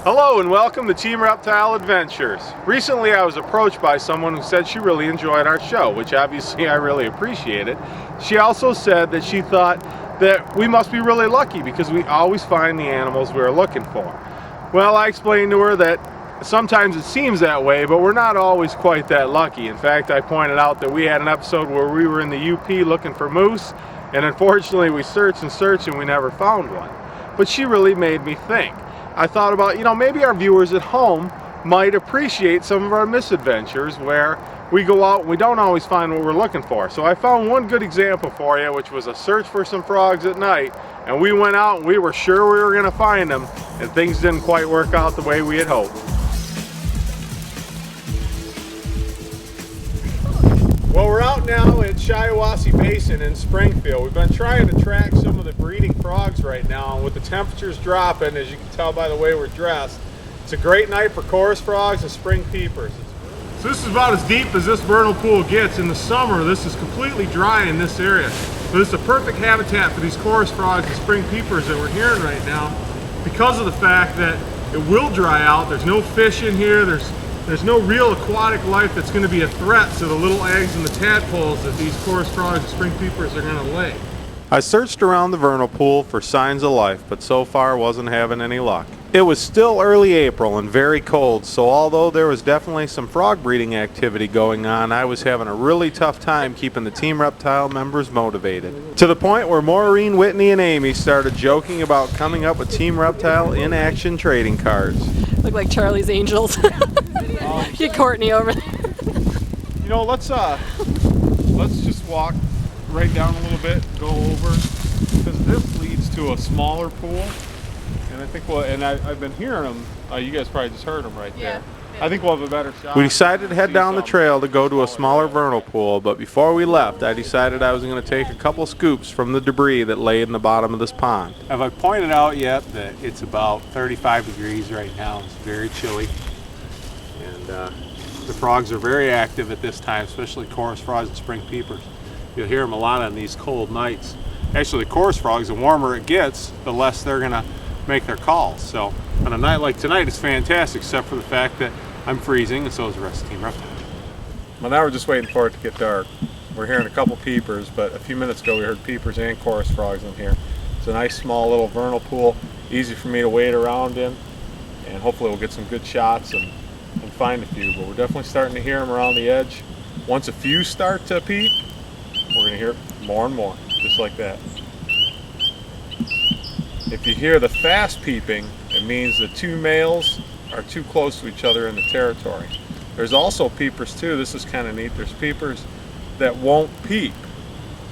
Hello and welcome to Team Reptile Adventures. Recently I was approached by someone who said she really enjoyed our show, which obviously I really appreciated. She also said that she thought that we must be really lucky because we always find the animals we are looking for. Well, I explained to her that sometimes it seems that way, but we're not always quite that lucky. In fact, I pointed out that we had an episode where we were in the UP looking for moose, and unfortunately we searched and searched and we never found one. But she really made me think. I thought about, maybe our viewers at home might appreciate some of our misadventures where we go out and we don't always find what we're looking for. So I found one good example for you, which was a search for some frogs at night. And we went out and we were sure we were going to find them, and things didn't quite work out the way we had hoped. Well, we're out now at Shiawassee Basin in Springfield. We've been trying to track some of the breeding frogs right now, and with the temperatures dropping, as you can tell by the way we're dressed, it's a great night for chorus frogs and spring peepers. So this is about as deep as this vernal pool gets. In the summer, this is completely dry in this area. But it's a perfect habitat for these chorus frogs and spring peepers that we're hearing right now because of the fact that it will dry out. There's no fish in here. There's no real aquatic life that's going to be a threat to the little eggs and the tadpoles that these chorus frogs and spring peepers are going to lay. I searched around the vernal pool for signs of life, but so far wasn't having any luck. It was still early April and very cold, so although there was definitely some frog breeding activity going on, I was having a really tough time keeping the Team Reptile members motivated. To the point where Maureen, Whitney, and Amy started joking about coming up with Team Reptile in-action trading cards. Look like Charlie's Angels. Get Courtney over there. Let's just walk right down a little bit, go over, because this leads to a smaller pool, and I think I've been hearing them. You guys probably just heard them right there. I think we'll have a better shot. We decided to head down the trail to go to a smaller vernal pool, but before we left, I decided I was going to take a couple scoops from the debris that lay in the bottom of this pond. Have I pointed out yet that it's about 35 degrees right now? It's very chilly, and the frogs are very active at this time, especially chorus frogs and spring peepers. You'll hear them a lot on these cold nights. Actually, chorus frogs, the warmer it gets, the less they're going to make their calls. So on a night like tonight, it's fantastic, except for the fact that I'm freezing, and so is the rest of Team Reptile. Well, now we're just waiting for it to get dark. We're hearing a couple peepers, but a few minutes ago we heard peepers and chorus frogs in here. It's a nice small little vernal pool, easy for me to wade around in, and hopefully we'll get some good shots and find a few. But we're definitely starting to hear them around the edge. Once a few start to peep, we're going to hear more and more, just like that. If you hear the fast peeping, it means the two males are too close to each other in the territory. There's also peepers too. This is kind of neat. There's peepers that won't peep.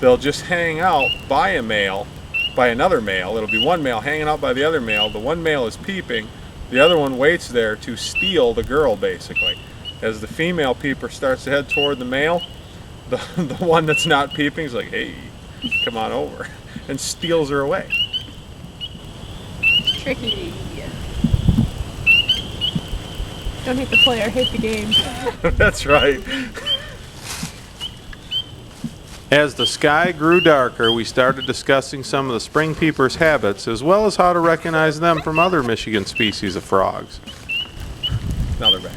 They'll just hang out by a male, by another male. It'll be one male hanging out by the other male. The one male is peeping. The other one waits there to steal the girl, basically. As the female peeper starts to head toward the male, the one that's not peeping is like, hey, come on over, and steals her away. Tricky. Don't hate the player, hate the game. That's right. As the sky grew darker, we started discussing some of the spring peepers' habits, as well as how to recognize them from other Michigan species of frogs. Now they're back.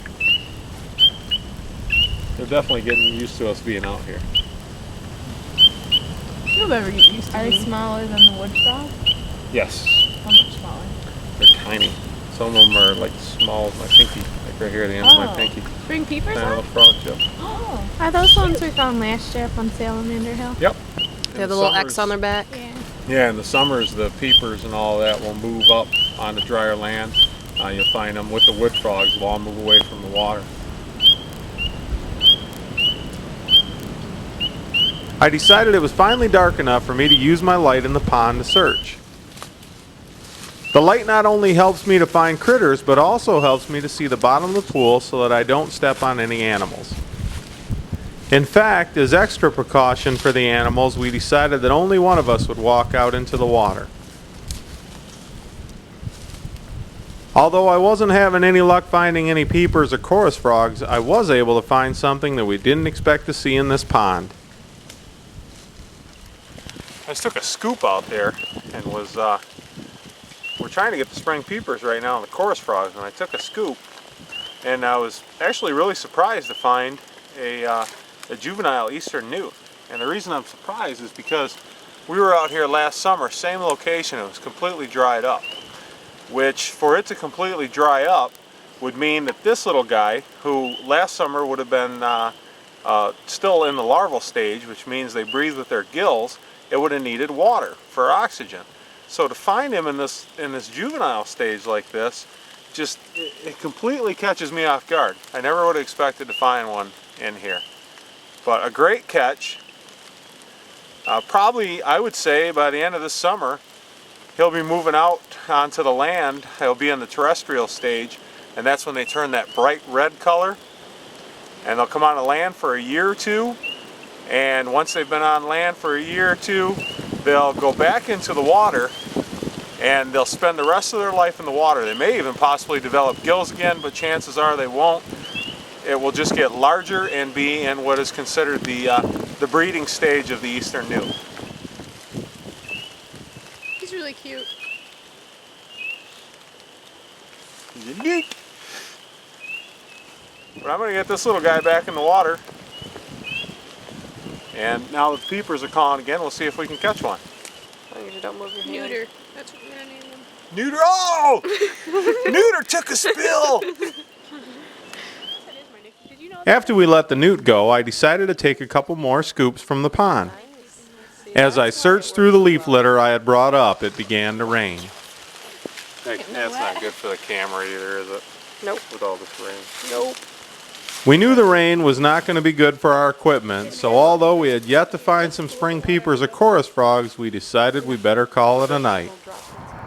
they're definitely getting used to us being out here. You'll never get used to Are they me. smaller than the wood frog? Yes, How much smaller? they're tiny. Some of them are like small as my pinky, like right here at the end of my pinky. Spring peepers Tiny are? little frogs, yep. Oh. Are those ones we found last year up on Salamander Hill? Yep. They have the little X on their back. Yeah. Yeah, in the summers, the peepers and all that will move up on the drier land. You'll find them with the wood frogs. They'll all move away from the water. I decided it was finally dark enough for me to use my light in the pond to search. The light not only helps me to find critters, but also helps me to see the bottom of the pool so that I don't step on any animals. In fact, as extra precaution for the animals, we decided that only one of us would walk out into the water. Although I wasn't having any luck finding any peepers or chorus frogs, I was able to find something that we didn't expect to see in this pond. I just took a scoop out there and we're trying to get the spring peepers right now and the chorus frogs, and I took a scoop and I was actually really surprised to find a juvenile eastern newt. And the reason I'm surprised is because we were out here last summer, same location, it was completely dried up. Which, for it to completely dry up, would mean that this little guy, who last summer would have been still in the larval stage, which means they breathe with their gills, it would have needed water for oxygen. So to find him in this juvenile stage like this, just it completely catches me off guard. I never would have expected to find one in here. But a great catch. Probably, I would say, by the end of this summer, he'll be moving out onto the land. He'll be in the terrestrial stage, and that's when they turn that bright red color. And they'll come on the land for a year or two. And once they've been on land for a year or two, they'll go back into the water and they'll spend the rest of their life in the water. They may even possibly develop gills again, but chances are they won't. It will just get larger and be in what is considered the breeding stage of the eastern newt. He's really cute. Unique. But I'm going to get this little guy back in the water. And now the peepers are calling again. We'll see if we can catch one. I usually don't move your hand. Neuter. That's what we're gonna name them. Neuter! Oh! Neuter took a spill! That is my nickname. Did you know that? After we let the newt go, I decided to take a couple more scoops from the pond. As I searched through the leaf litter I had brought up, it began to rain. That's not good for the camera either, is it? Nope. With all this rain. Nope. We knew the rain was not going to be good for our equipment, so although we had yet to find some spring peepers or chorus frogs, we decided we better call it a night.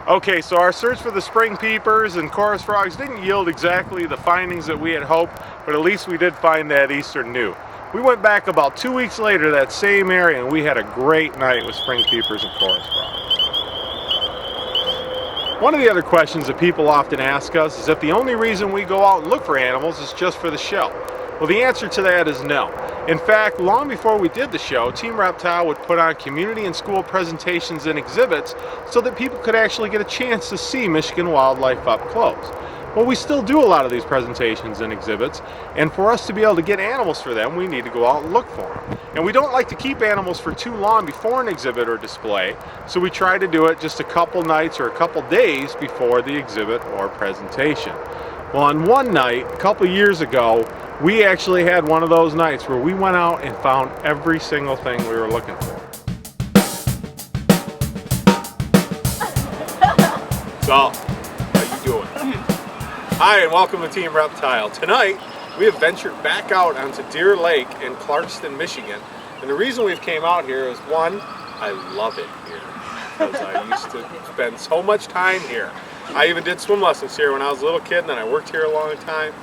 Okay, so our search for the spring peepers and chorus frogs didn't yield exactly the findings that we had hoped, but at least we did find that eastern newt. We went back about 2 weeks later to that same area and we had a great night with spring peepers and chorus frogs. One of the other questions that people often ask us is if the only reason we go out and look for animals is just for the show. Well, the answer to that is no. In fact, long before we did the show, Team Reptile would put on community and school presentations and exhibits so that people could actually get a chance to see Michigan wildlife up close. Well, we still do a lot of these presentations and exhibits, and for us to be able to get animals for them, we need to go out and look for them. And we don't like to keep animals for too long before an exhibit or display, so we try to do it just a couple nights or a couple days before the exhibit or presentation. Well, on one night, a couple years ago, we actually had one of those nights where we went out and found every single thing we were looking for. So, how you doing? Hi, and welcome to Team Reptile. Tonight, we have ventured back out onto Deer Lake in Clarkston, Michigan. And the reason we've came out here is, one, I love it here because I used to spend so much time here. I even did swim lessons here when I was a little kid, and then I worked here a long time.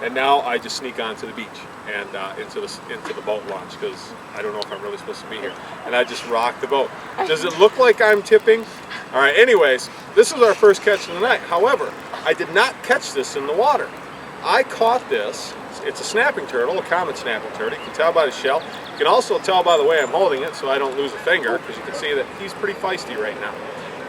And now I just sneak onto the beach and into the boat launch because I don't know if I'm really supposed to be here. And I just rock the boat. Does it look like I'm tipping? All right, anyways, this is our first catch of the night. However, I did not catch this in the water. I caught this. It's a snapping turtle, a common snapping turtle. You can tell by the shell. You can also tell by the way I'm holding it so I don't lose a finger because you can see that he's pretty feisty right now.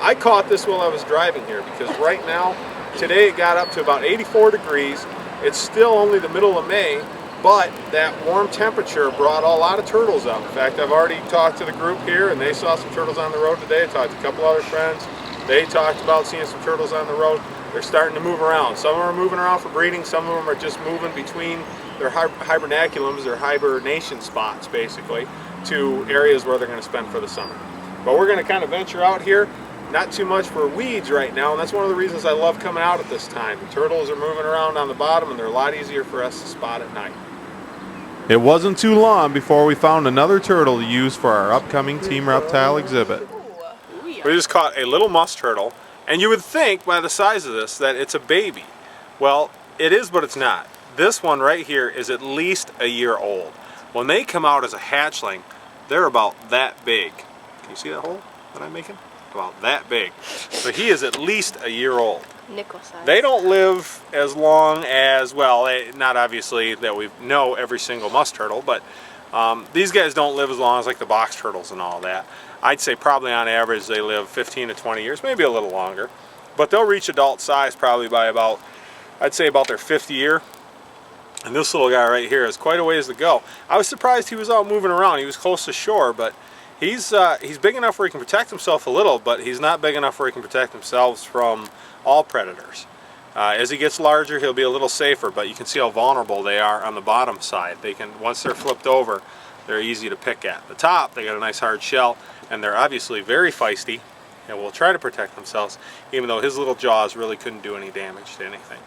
I caught this while I was driving here because right now, today it got up to about 84 degrees. It's still only the middle of May, But that warm temperature brought a lot of turtles up. In fact, I've already talked to the group here and they saw some turtles on the road today. I talked to a couple other friends. They talked about seeing some turtles on the road. They're starting to move around. Some of them are moving around for breeding. Some of them are just moving between their hibernaculums, their hibernation spots basically, to areas where they're going to spend for the summer. But we're going to kind of venture out here. Not too much for weeds right now, and that's one of the reasons I love coming out at this time. The turtles are moving around on the bottom and they're a lot easier for us to spot at night. It wasn't too long before we found another turtle to use for our upcoming Team Reptile exhibit. We just caught a little musk turtle, and you would think by the size of this that it's a baby. Well, it is, but it's not. This one right here is at least a year old. When they come out as a hatchling, they're about that big. Can you see that hole that I'm making? About that big. So he is at least a year old. Nickel size. They don't live as long as, well, not obviously that we know every single musk turtle, but these guys don't live as long as like the box turtles and all that. I'd say probably on average they live 15 to 20 years, maybe a little longer. But they'll reach adult size probably by about, I'd say about their 5th year. And this little guy right here is quite a ways to go. I was surprised he was out moving around. He was close to shore, but he's big enough where he can protect himself a little, but he's not big enough where he can protect himself from all predators. As he gets larger, he'll be a little safer, but you can see how vulnerable they are on the bottom side. They can, once they're flipped over, they're easy to pick at. The top, they got a nice hard shell, and they're obviously very feisty and will try to protect themselves, even though his little jaws really couldn't do any damage to anything.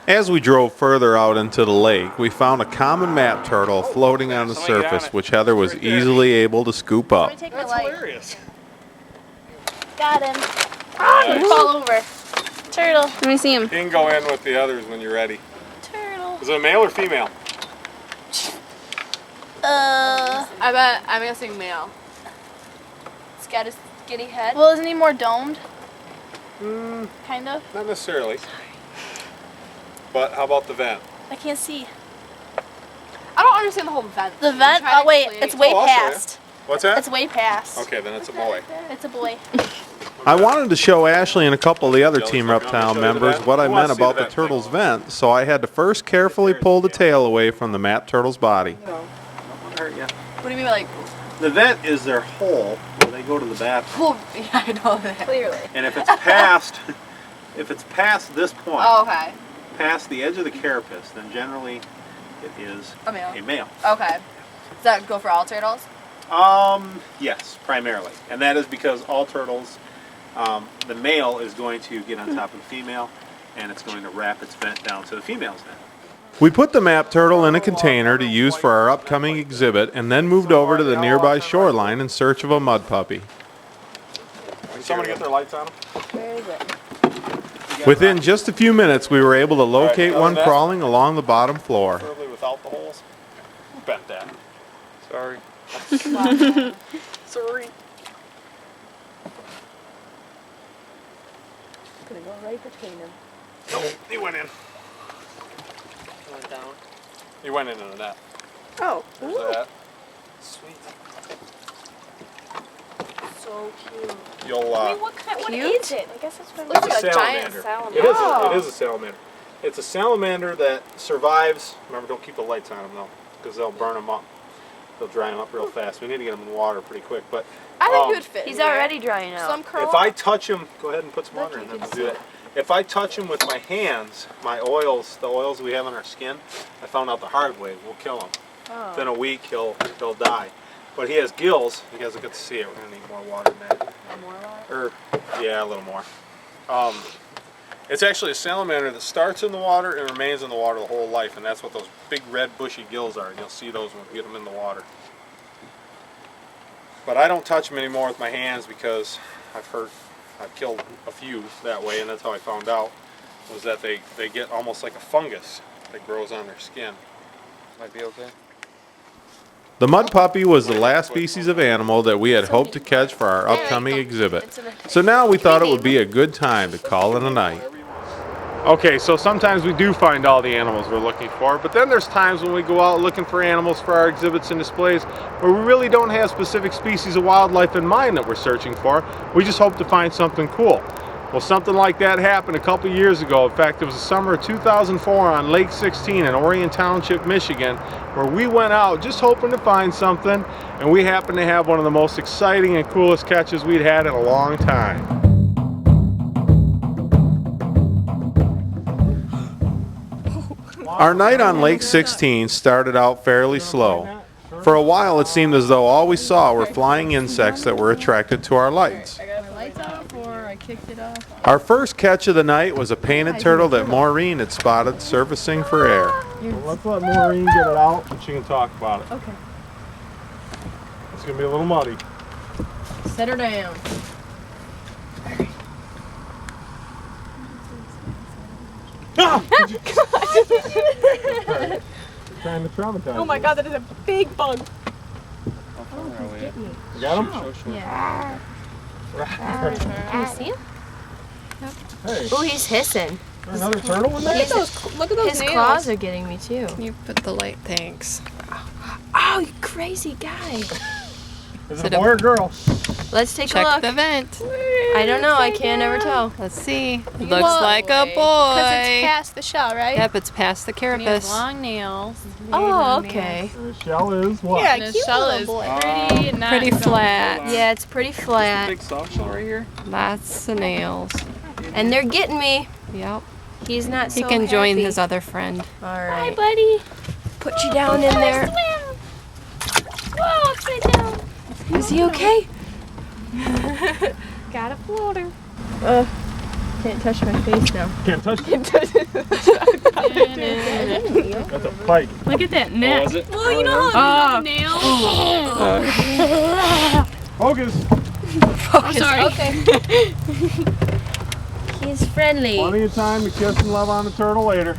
As we drove further out into the lake, we found a common map turtle floating on the surface, which Heather was easily able to scoop up. Take my That's light. hilarious. Got him. Nice. Fall over. Turtle. Let me see him. You can go in with the others when you're ready. Turtle. Is it a male or female? I'm guessing male. It's got a skinny head. Well, isn't he more domed? Kind of. Not necessarily. But how about the vent? I can't see. I don't understand the whole vent. The thing. vent? Try to Oh, wait. explain It's it. way Oh, I'll show you. past. What's that? It's way past. Okay, then it's a boy. It's a boy. I wanted to show Ashley and a couple of the other Team Reptile members what I meant about the turtle's vent, so I had to first carefully pull the tail away from the map turtle's body. Won't hurt you. What do you mean, like? The vent is their hole where they go to the bathroom. Well, yeah, I know that. Clearly. And if it's past, this point, Oh, okay. past the edge of the carapace, then generally it is A male. a male. Okay. Does that go for all turtles? Yes, primarily, and that is because all turtles, the male is going to get on top of the female, and it's going to wrap its vent down to the female's vent. We put the map turtle in a container to use for our upcoming exhibit and then moved over to the nearby shoreline in search of a mud puppy. Can someone get their lights on them? Where is it? Within just a few minutes, we were able to locate one crawling along the bottom floor. Preferably without the holes. Bet that. Sorry. Sorry. Gonna go right between them. No, he went in. Going down. He went into the net. Oh. There's that. Sweet. So cute. You'll, What is it? I guess that's what Looks it's like a a giant salamander. salamander. It is a salamander. It's a salamander that survives. Remember, don't keep the lights on them though, because they'll burn them up. They'll dry them up real fast. We need to get them in water pretty quick. But I think he would fit. He's in there. already drying out. Some curl. if I touch them, go ahead and put some water in them and do that. If I touch them with my hands, my oils, the oils we have on our skin, I found out the hard way, will kill him. Oh. Within a week, he'll die. But he has gills. You guys will get to see it. We're gonna need more water than that. More water? Yeah, a little more. It's actually a salamander that starts in the water and remains in the water the whole life, and that's what those big red bushy gills are. And you'll see those when we get them in the water. But I don't touch them anymore with my hands because I've killed a few that way, and that's how I found out, was that they get almost like a fungus that grows on their skin. Might be okay. The mud puppy was the last species of animal that we had hoped to catch for our upcoming exhibit. So now we thought it would be a good time to call it a night. Okay, so sometimes we do find all the animals we're looking for, but then there's times when we go out looking for animals for our exhibits and displays where we really don't have specific species of wildlife in mind that we're searching for. We just hope to find something cool. Well, something like that happened a couple years ago. In fact, it was the summer of 2004 on Lake 16 in Orion Township, Michigan, where we went out just hoping to find something, and we happened to have one of the most exciting and coolest catches we'd had in a long time. Our night on Lake 16 started out fairly slow. For a while, it seemed as though all we saw were flying insects that were attracted to our lights. Lights off, or I kicked it off. Our first catch of the night was a painted turtle that Maureen had spotted surfacing for air. Well, let's let Maureen get it out and she can talk about it. Okay. It's going to be a little muddy. Set her down. Trying to traumatize. Oh my god, that is a big bug. You got him? Yeah. Can you see him? Hey, Oh, he's hissing. there's another turtle in there? Look at those His nails. claws are getting me too. Can you put the light? Thanks. Oh, you crazy guy. Is it a boy or girl? Let's take a Check look. the vent. I don't know. I can't ever tell. Let's see. It looks Whoa. like a boy. Because it's past the shell, right? Yep, it's past the carapace. Long nails. Oh, okay. The shell is what? Yeah, And his cute shell little is boy. pretty and not Pretty so flat. Yeah, it's pretty flat. Big soft shell right here. Lots of nails. And they're getting me. Yep. He's not He so can join happy. his other friend. All Hi, right. buddy. Put you down in there. Whoa, upside down. Is he okay? Got a floater. Can't touch my face now. Can't touch it. That's a pike. Look at that net. Was it? Well, you know how nails. Focus. I'm sorry. Okay. He's friendly. Plenty of time to kiss and love on the turtle later.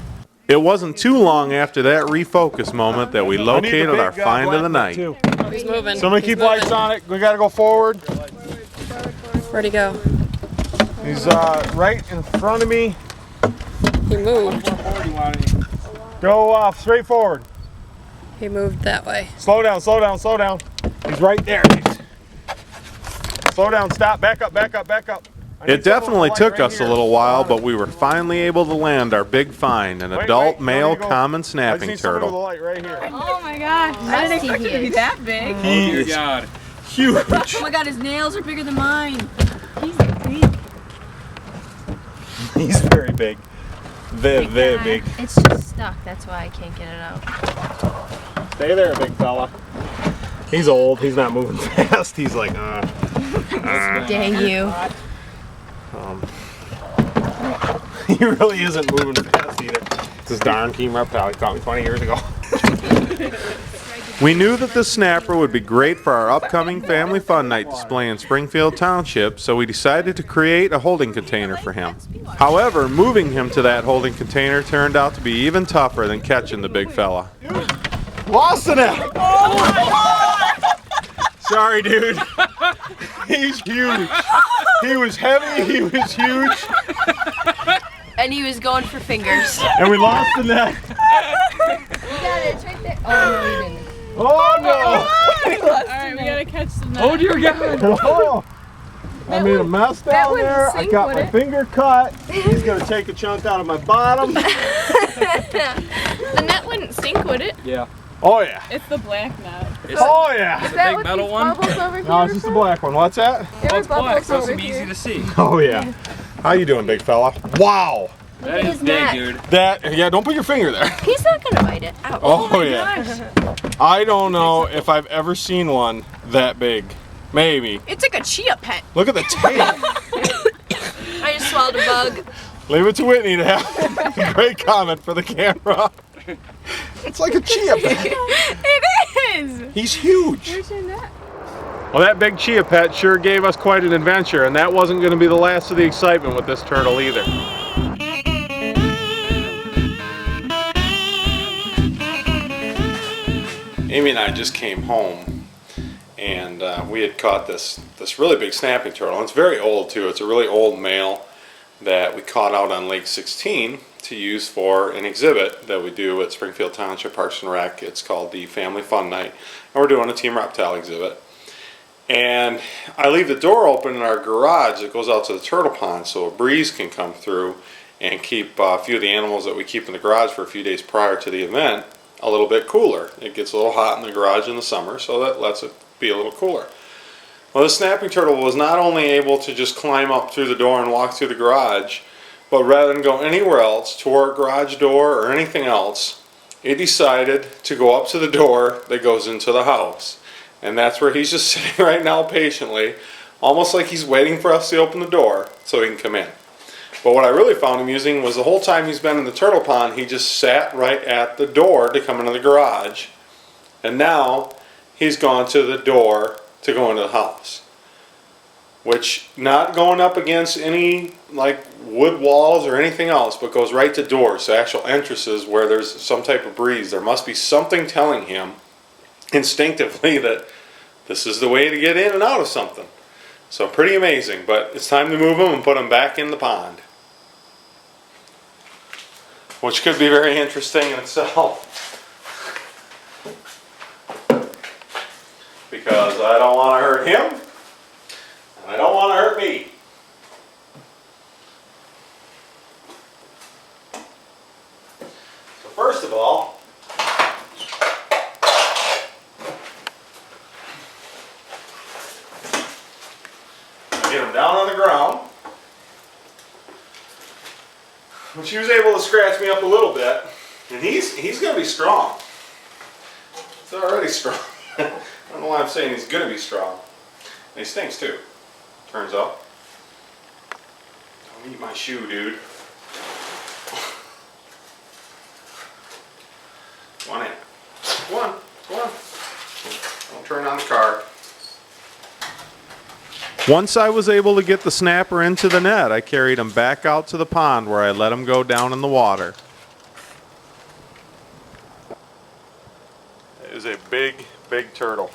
It wasn't too long after that refocus moment that we located our find of the night. He's moving. Somebody keep lights on it. We gotta go forward. Where'd he go? He's right in front of me. He moved. Go straight forward. He moved that way. Slow down, slow down, slow down. He's right there. Slow down, stop, back up, back up, back up. It definitely took us a little while, but we were finally able to land our big find, an adult male common snapping turtle. Oh my gosh. I didn't expect it to be that big. He is huge. Oh my god, his nails are bigger than mine. He's big. He's very big. Very big. It's just stuck. That's why I can't get it out. Stay there, big fella. He's old. He's not moving fast. He's like, Dang you. He really isn't moving fast either. This is darn Team Reptile. He caught me 20 years ago. We knew that the snapper would be great for our upcoming family fun night display in Springfield Township, so we decided to create a holding container for him. However, moving him to that holding container turned out to be even tougher than catching the big fella. Lost in it! Sorry, dude. He's huge. He was heavy, he was huge, And he was going for fingers. and we lost the net. You got it. It's right there. Oh, no, you didn't. Oh no! Alright, we gotta catch some net. Oh dear God! Oh, I made a mess down wouldn't there. I sink, got would my it? finger cut. He's gonna take a chunk out of my bottom. The net wouldn't sink, would it? Yeah. Oh yeah. It's the black net. Oh yeah. Is that big what metal these one? bubbles over here? No, it's just a black one. What's that? There were It's black, bubbles so it's over easy here. to see. Oh yeah. How you doing, big fella? Wow. That is his big, neck. dude. That, yeah, don't put your finger there. He's not going to bite it. Ow. Oh yeah. I don't know if I've ever seen one that big. Maybe. It's like a chia pet. Look at the tail. I just swallowed a bug. Leave it to Whitney to have. Great comment for the camera. It's like a chia pet. It is. He's huge. Where's your net? Well, that big chia pet sure gave us quite an adventure, and that wasn't going to be the last of the excitement with this turtle either. Amy and I just came home, and we had caught this really big snapping turtle. And it's very old too. It's a really old male that we caught out on Lake 16 to use for an exhibit that we do at Springfield Township Parks and Rec. It's called the Family Fun Night, and we're doing a Team Reptile exhibit. And I leave the door open in our garage that goes out to the turtle pond so a breeze can come through and keep a few of the animals that we keep in the garage for a few days prior to the event a little bit cooler. It gets a little hot in the garage in the summer, so that lets it be a little cooler. Well, the snapping turtle was not only able to just climb up through the door and walk through the garage, but rather than go anywhere else, to our garage door or anything else, it decided to go up to the door that goes into the house. And that's where he's just sitting right now patiently, almost like he's waiting for us to open the door so he can come in. But what I really found amusing was the whole time he's been in the turtle pond, he just sat right at the door to come into the garage. And now he's gone to the door to go into the house, which not going up against any like wood walls or anything else, but goes right to doors, so actual entrances where there's some type of breeze. There must be something telling him instinctively that this is the way to get in and out of something. So pretty amazing, but it's time to move him and put him back in the pond, which could be very interesting in itself. Because I don't want to hurt him, and I don't want to hurt me. So first of all, get him down on the ground, which he was able to scratch me up a little bit, and he's going to be strong. It's already strong. I don't know why I'm saying he's going to be strong. And he stinks too, turns out. Don't eat my shoe, dude. Come on in. Come on. Come on. Don't turn on the car. Once I was able to get the snapper into the net, I carried him back out to the pond where I let him go down in the water. It is a big, big turtle.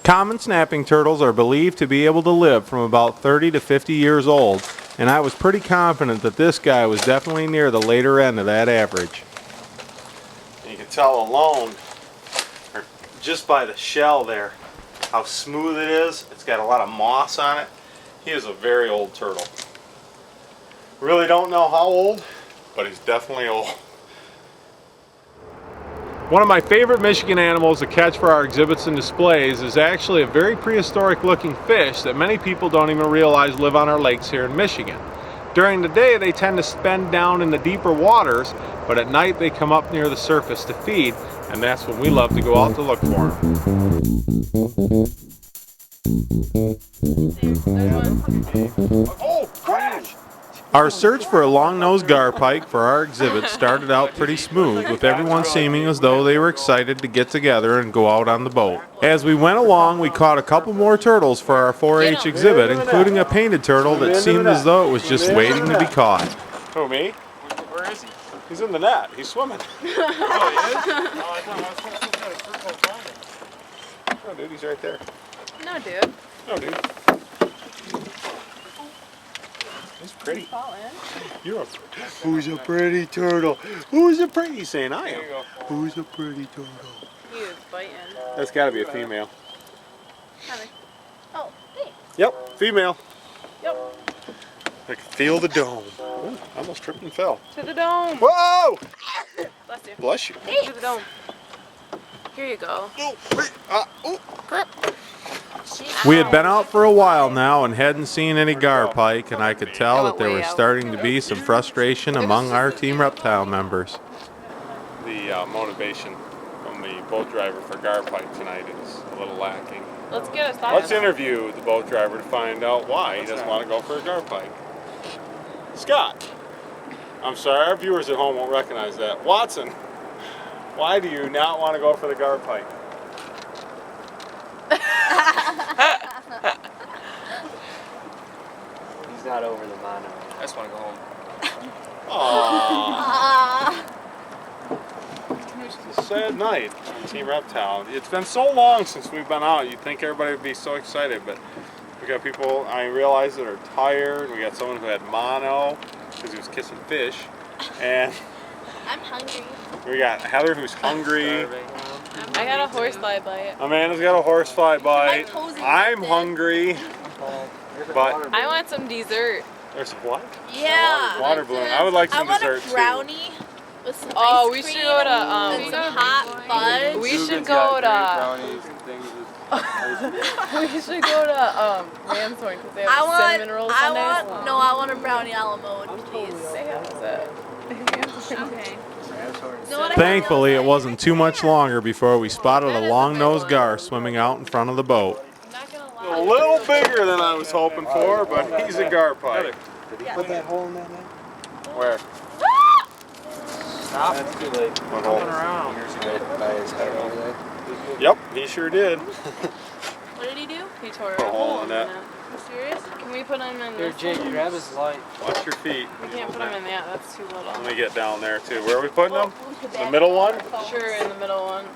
Common snapping turtles are believed to be able to live from about 30 to 50 years old, and I was pretty confident that this guy was definitely near the later end of that average. You can tell alone, or just by the shell there, how smooth it is. It's got a lot of moss on it. He is a very old turtle. Really don't know how old, but he's definitely old. One of my favorite Michigan animals to catch for our exhibits and displays is actually a very prehistoric looking fish that many people don't even realize live on our lakes here in Michigan. During the day they tend to spend down in the deeper waters, but at night they come up near the surface to feed, and that's when we love to go out to look for them. Oh, crash! Our search for a longnose gar pike for our exhibit started out pretty smooth, with everyone seeming as though they were excited to get together and go out on the boat. As we went along, we caught a couple more turtles for our 4-H exhibit, including a painted turtle that seemed as though it was just waiting to be caught. Who, me? Where is he? He's in the net. He's swimming. Oh, he is? Oh, I thought Oh, dude, he's right there. No, dude. Oh, dude. He's pretty. You're a who's a pretty turtle? Who's a pretty? He's saying I am. Who's a pretty turtle? He is biting. That's got to be a female. Oh, thanks. Yep, female. Yep. I can feel the dome. Ooh, I almost tripped and fell. To the dome. Whoa! Bless you. Bless you. To the dome. Here you go. Oh, crap. We had been out for a while now and hadn't seen any gar pike, and I could tell that there was starting to be some frustration among our Team Reptile members. The motivation from the boat driver for gar pike tonight is a little lacking. Let's get us thoughts. Let's interview the boat driver to find out why he doesn't want to go for a gar pike. Scott. I'm sorry, our viewers at home won't recognize that. Watson, why do you not want to go for the gar pike? He's not over the mono. I just want to go home. Aww. It's a sad night on Team Reptile. It's been so long since we've been out. You'd think everybody would be so excited, but we got people, I realize, that are tired. We got someone who had mono because he was kissing fish. And I'm hungry. we got Heather who's hungry. I got a horsefly bite. Amanda's got a horsefly bite. toes I'm infected. hungry, but I want some dessert. there's what? Yeah. Water balloon. I would like some I want dessert a brownie with some Oh, ice we cream should go to and some hot fudge. we should go to we should go to Ramshorn because they have cinnamon rolls sundaes. I want a brownie a la mode, please. They have it. Okay. Thankfully, it wasn't too much longer before we spotted a longnose gar swimming out in front of the boat. I'm not gonna lie. A little bigger than I was hoping for, but he's a gar pike. Did he put that hole in that net? Where? Stop. That's too late. What hole? Years ago, by his head over there. Yep, he sure did. What did he do? He tore Put a hole in that. You serious? Can we put him in Here, this? Jake, grab his light. Watch your feet. We can't put him in that. That's too little. Let me get down there too. Where are we putting him? The middle one? Sure, in the middle one.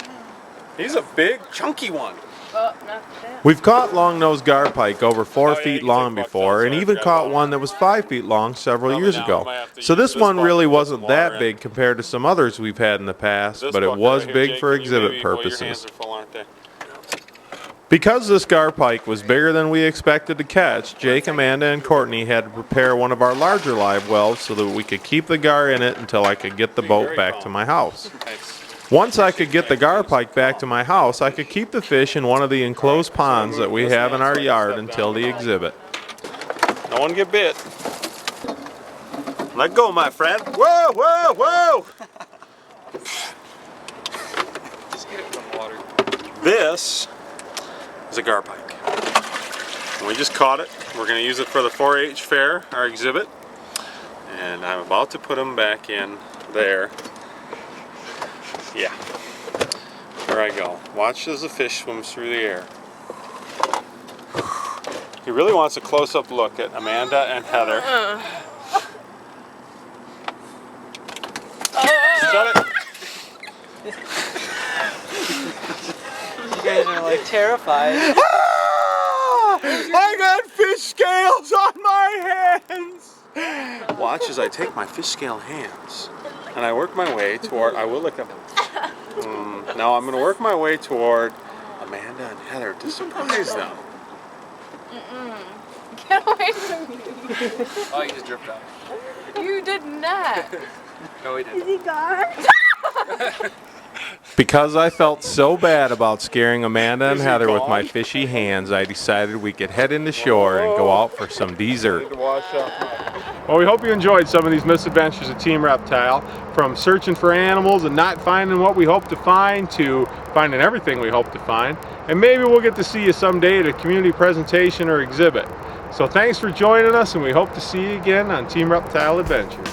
He's a big, chunky one. Oh, not that. We've caught longnose gar pike over 4 Oh, yeah, feet you can long take buck before, tails, and so I even forgot caught about one that was 5 feet long several Probably years now I ago. might have to So use this this one bucket really to put wasn't some water that in. big compared to some others we've had in the past, This but it bucket was right here, big Jake, for can you exhibit maybe- well, your purposes. hands are full, aren't they? Because this gar pike was bigger than we expected to catch, Jake, Amanda, and Courtney had to prepare one of our larger live wells so that we could keep the gar in it until I could get the boat back to my house. Once I could get the gar pike back to my house, I could keep the fish in one of the enclosed ponds that we have in our yard until the exhibit. No one get bit. Let go, my friend. Whoa, whoa, whoa! Just get it from the water. This is a gar pike. And we just caught it. We're going to use it for the 4-H fair, our exhibit. And I'm about to put him back in there. Yeah. There I go. Watch as the fish swims through the air. He really wants a close-up look at Amanda and Heather. Shut it. You guys are like terrified. I got fish scales on my hands. Watch as I take my fish scale hands and I work my way toward. I will lick them. Now I'm going to work my way toward Amanda and Heather to surprise them. Get away from me. Oh, you just dripped out. You did not. No, he didn't. Is he gone? Because I felt so bad about scaring Amanda and Heather with my fishy hands, I decided we could head into shore and go out for some dessert. Well, we hope you enjoyed some of these misadventures of Team Reptile, from searching for animals and not finding what we hope to find to finding everything we hope to find. And maybe we'll get to see you someday at a community presentation or exhibit. So thanks for joining us, and we hope to see you again on Team Reptile Adventures.